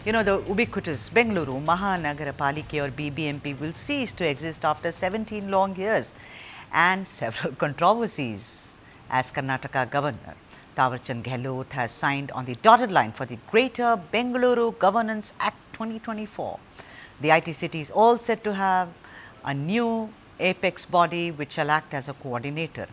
You know, the ubiquitous Bengaluru Mahanagarapalikya or BBMP will cease to exist after 17 long years and several controversies. As Karnataka Governor, Tawarchand Gehlot has signed on the dotted line for the Greater Bengaluru Governance Act 2024. The IT city is all set to have a new apex body which shall act as a coordinator.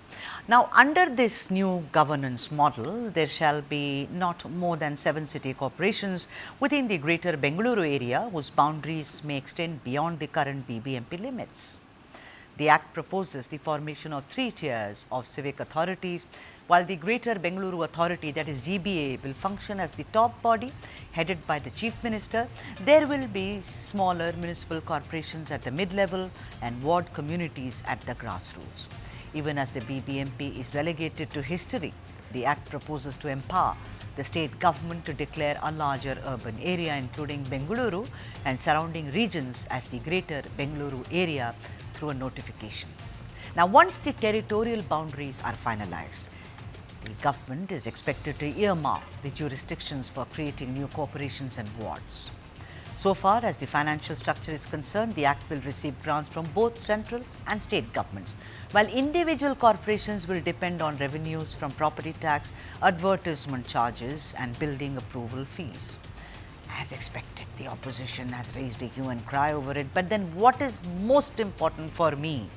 Now, under this new governance model, there shall be not more than 7 city corporations within the Greater Bengaluru area whose boundaries may extend beyond the current BBMP limits. The Act proposes the formation of 3 tiers of civic authorities, while the Greater Bengaluru Authority, that is GBA, will function as the top body headed by the Chief Minister. There will be smaller municipal corporations at the mid-level and ward communities at the grassroots. Even as the BBMP is relegated to history, the Act proposes to empower the state government to declare a larger urban area, including Bengaluru and surrounding regions, as the Greater Bengaluru area through a notification. Now, once the territorial boundaries are finalized, the government is expected to earmark the jurisdictions for creating new corporations and wards. So far as the financial structure is concerned, the Act will receive grants from both central and state governments, while individual corporations will depend on revenues from property tax, advertisement charges and building approval fees. As expected, the opposition has raised a hue and cry over it. But then what is most important for me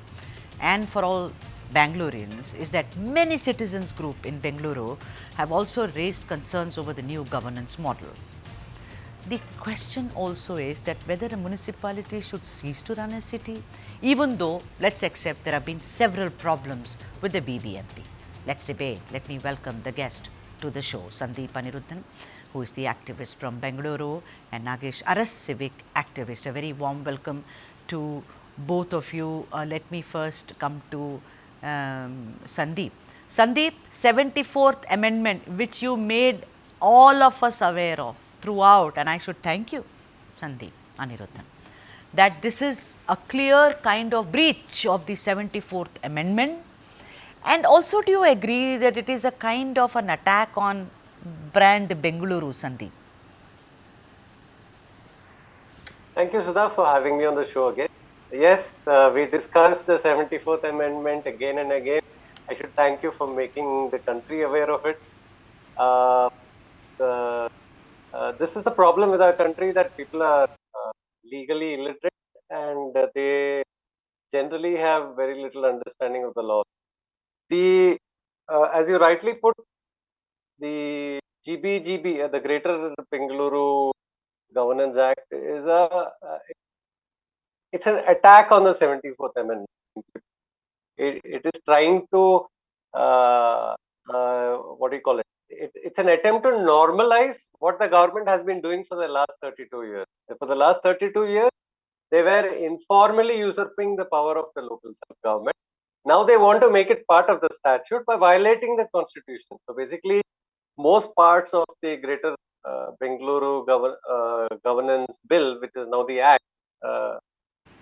and for all Bangaloreans is that many citizens group in Bengaluru have also raised concerns over the new governance model. The question also is that whether a municipality should cease to run a city, even though, let's accept, there have been several problems with the BBMP. Let's debate. Let me welcome the guest to the show, Sandeep Aniruddhan, who is the activist from Bengaluru, and Nagesh Aras, civic activist. A very warm welcome to both of you. Let me first come to Sandeep. Sandeep, 74th Amendment, which you made all of us aware of throughout, and I should thank you, Sandeep Aniruddhan, that this is a clear kind of breach of the 74th Amendment. And also, do you agree that it is a kind of an attack on brand Bengaluru, Sandeep? Thank you, Sudha, for having me on the show again. Yes, we discussed the 74th Amendment again and again. I should thank you for making the country aware of it. This is the problem with our country, that people are legally illiterate and they generally have very little understanding of the law. As you rightly put, the GBGB, the Greater Bengaluru Governance Act, is it's an attack on the 74th Amendment. It is trying to what do you call it? It's an attempt to normalize what the government has been doing for the last 32 years. For the last 32 years, they were informally usurping the power of the local self-government. Now they want to make it part of the statute by violating the constitution. So basically, most parts of the Greater Bengaluru Governance Bill, which is now the Act,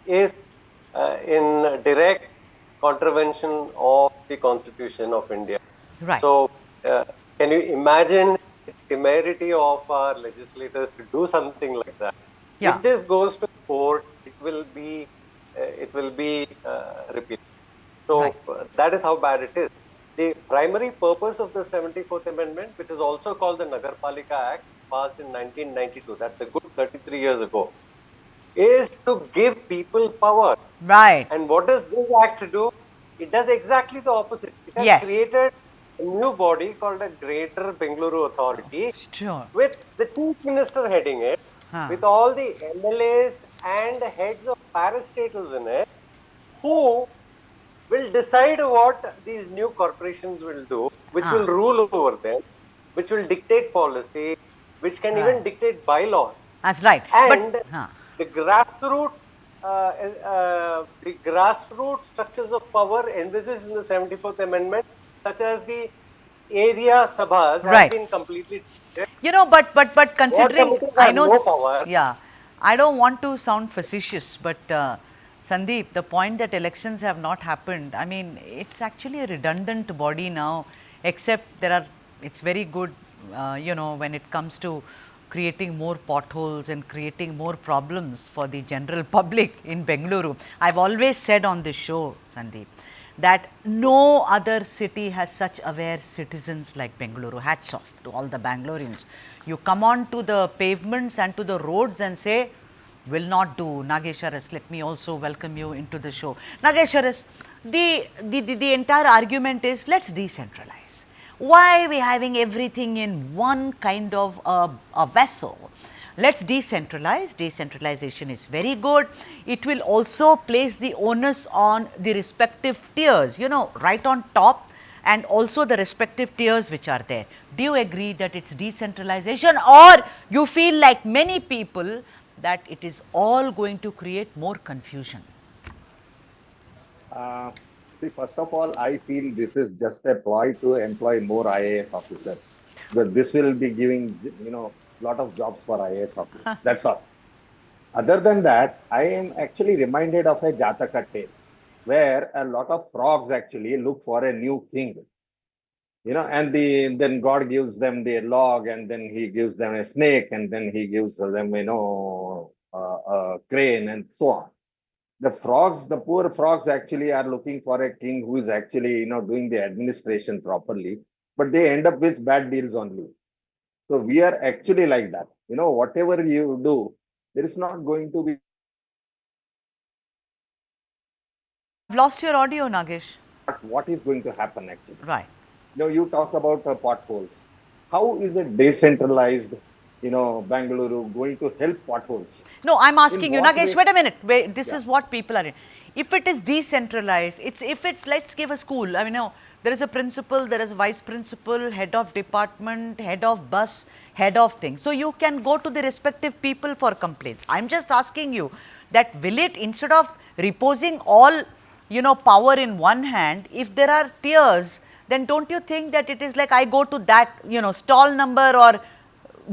is in direct contravention of the Constitution of India. Right. So, can you imagine the temerity of our legislators to do something like that? Yeah. If this goes to court, it will be repeated. So Right. That is how bad it is. The primary purpose of the 74th Amendment, which is also called the Nagarpalika Act, passed in 1992, that's a good 33 years ago, is to give people power. Right. And what does this act do? It does exactly the opposite. It has Yes. created a new body called the Greater Bengaluru Authority, Sure. with the Chief Minister heading it, with all the MLAs and the heads of parastatals in it, who will decide what these new corporations will do, which will rule over them, which will dictate policy, which can even dictate bylaws. That's right. And the grassroots structures of power envisaged in the 74th Amendment, such as the area sabhas, have been completely defeated. You know, but considering, I know, no power. Yeah, I don't want to sound facetious, but Sandeep, the point that elections have not happened, I mean, it's actually a redundant body now, except it's very good, you know, when it comes to creating more potholes and creating more problems for the general public in Bengaluru. I've always said on this show, Sandeep, that no other city has such aware citizens like Bengaluru. Hats off to all the Bangaloreans. You come on to the pavements and to the roads and say, will not do. Nagesharas, let me also welcome you into the show. Nagesharas, the entire argument is, let's decentralize. Why are we having everything in one kind of a vessel? Let's decentralize. Decentralization is very good. It will also place the onus on the respective tiers, you know, right on top, and also the respective tiers which are there. Do you agree that it's decentralization, or you feel like many people that it is all going to create more confusion? See, first of all, I feel this is just a ploy to employ more IAS officers. But this will be giving, lot of jobs for IAS officers. That's all. Other than that, I am actually reminded of a Jataka tale, where a lot of frogs actually look for a new king. And then God gives them the log, and then he gives them a snake, and then he gives them, a crane, and so on. The poor frogs actually are looking for a king who is actually, doing the administration properly, but they end up with bad deals only. So we are actually like that. Whatever you do, there is not going to be. I've lost your audio, Nagesh. What is going to happen actually? Right. You talk about potholes. How is a decentralized, Bangalore going to help potholes? No, I'm asking you, Nagesh, wait a minute. This Yeah. is what people are in. If it is decentralized, let's give a school. I mean, no, there is a principal, there is a vice principal, head of department, head of bus, head of thing. So you can go to the respective people for complaints. I'm just asking you that will it, instead of reposing all, power in one hand, if there are tiers, then don't you think that it is like I go to that, stall number or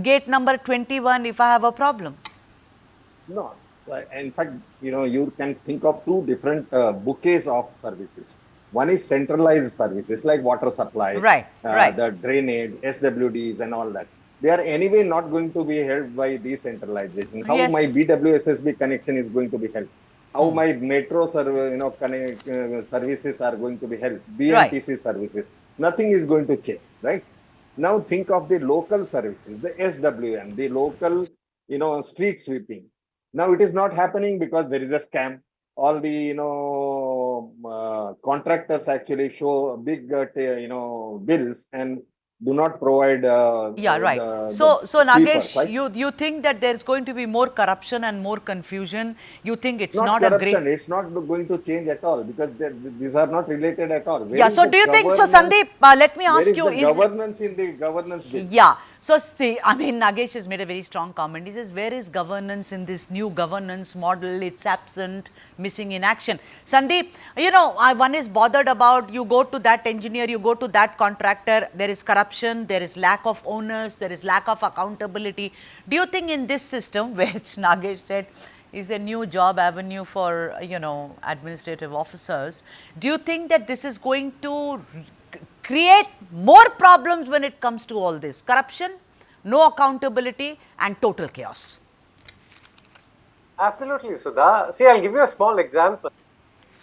gate number 21 if I have a problem? No. In fact, you can think of two different bouquets of services. One is centralized services like water supply, Right, right. the drainage, SWDs, and all that. They are anyway not going to be helped by decentralization. How my Yes. BWSSB connection is going to be helped? How my metro services are going to be helped? Right. BMTC services. Nothing is going to change, right? Now think of the local services, the SWM, the local, street sweeping. Now it is not happening because there is a scam. All the contractors actually show big bills and do not provide Yeah, right. So the sweepers, Nagesh, right? you think that there's going to be more corruption and more confusion? You think it's Not not a great. corruption. It's not going to change at all because these are not related at all. Where Yeah. is So the do you think so, governance? Sandeep? Let me Where ask is you: the Is governance in the governance bill? yeah. So see, I mean, Nagesh has made a very strong comment. He says, where is governance in this new governance model? It's absent, missing in action. Sandeep, one is bothered about, you go to that engineer, you go to that contractor, there is corruption, there is lack of owners, there is lack of accountability. Do you think in this system, which Nagesh said is a new job avenue for, administrative officers, do you think that this is going to create more problems when it comes to all this? Corruption, no accountability, and total chaos. Absolutely, Sudha. See, I'll give you a small example.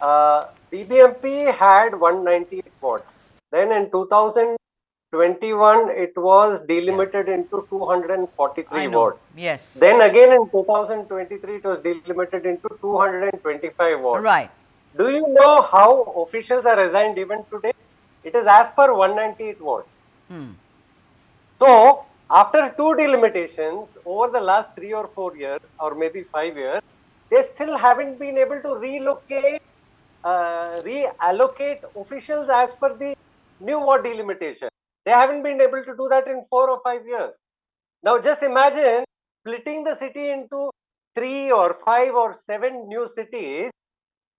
BBMP had 198 wards. Then in 2021, it was delimited into 243 I know. wards. Yes. Then again in 2023, it was delimited into 225 wards. Right. Do you know how officials are assigned even today? It is as per 198 wards. So, after two delimitations over the last 3 or 4 years, or maybe 5 years, they still haven't been able to reallocate officials as per the new ward delimitation. They haven't been able to do that in 4 or 5 years. Now, just imagine splitting the city into 3 or 5 or 7 new cities.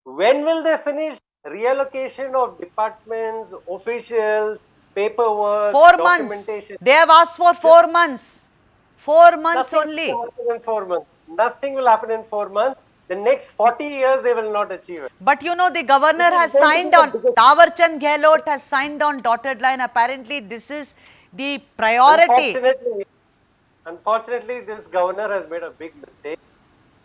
When will they finish reallocation of departments, officials, paperwork, 4 months. documentation? They have asked for 4 months. 4 months Nothing only. will happen in 4 months. Nothing will happen in 4 months. The next 40 years, they will not achieve it. But the governor has signed on, Tawarchand Gehlot has signed on dotted line. Apparently, this is the priority. Unfortunately, Unfortunately, this governor has made a big mistake.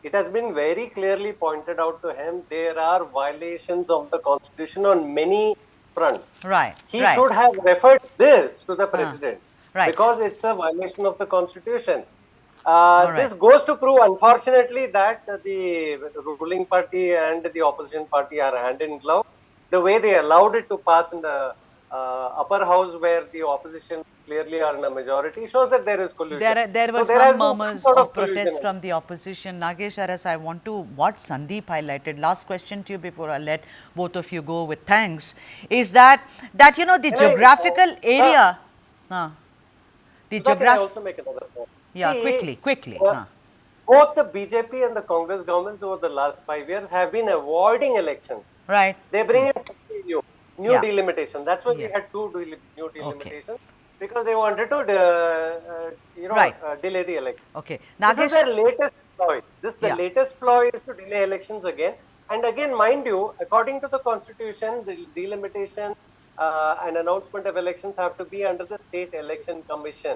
It has been very clearly pointed out to him there are violations of the constitution on many fronts. Right, He right. should have referred this to the president Right. because it's a violation of the constitution. All right. This goes to prove, unfortunately, that the ruling party and the opposition party are hand in glove. The way they allowed it to pass in the upper house, where the opposition clearly are in a majority, shows that there is collusion. There were So there some has been some murmurs sort of of protest collusion. from the opposition. Nagesh Aras, I want to, what Sandeep highlighted, last question to you before I let both of you go with thanks, is that you know, the Can I, geographical uh, area, the can I geograph, also make another point? yeah, See, quickly, both the BJP and the Congress governments over the last 5 years have been avoiding elections. right, They bring in something new yeah, delimitation. That's why we yeah, had new okay, delimitations, because they wanted to, right, delay the election. okay. This is Nagesh, their latest ploy. The yeah, latest ploy is to delay elections again. And again, mind you, according to the constitution, the delimitation and announcement of elections have to be under the State Election Commission.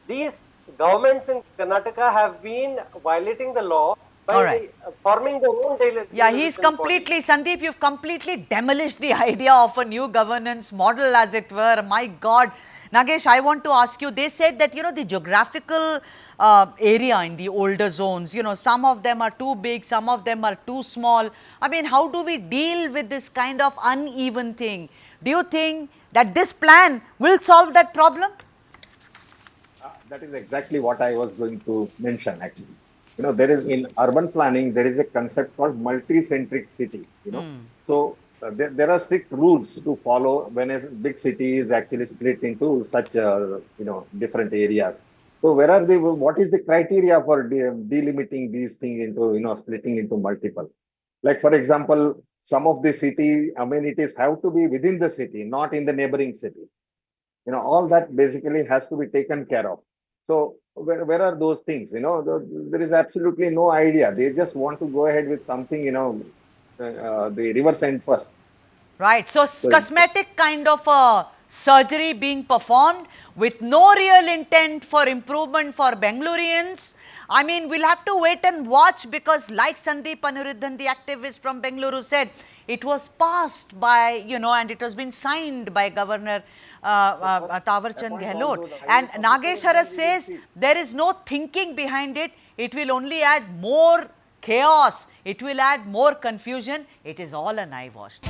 These governments in Karnataka have been violating the law all by right. forming their own Yeah, he's delimitation body. completely, Sandeep, you've completely demolished the idea of a new governance model, as it were. My God. Nagesh, I want to ask you, they said that, you know, the geographical area in the older zones, you know, some of them are too big, some of them are too small. I mean, how do we deal with this kind of uneven thing? Do you think that this plan will solve that problem? That is exactly what I was going to mention, actually. There is in urban planning, there is a concept called multi-centric city, So there are strict rules to follow when a big city is actually split into such, different areas. So what is the criteria for delimiting these things into, splitting into multiple? Like, for example, some of the city amenities have to be within the city, not in the neighboring city. All that basically has to be taken care of. So where are those things? There is absolutely no idea. They just want to go ahead with something, the reverse end first. Right. So, So cosmetic kind of a surgery being performed with no real intent for improvement for Bengalurians. I mean, we'll have to wait and watch, because like Sandeep Anuruddhan, the activist from Bengaluru, said, it was passed by, you know, and it has been signed by Governor Tawarchand appoint all Gehlot. those And IAS officers, Nageshwara then we will says see. there is no thinking behind it. It will only add more chaos. It will add more confusion. It is all an eyewash.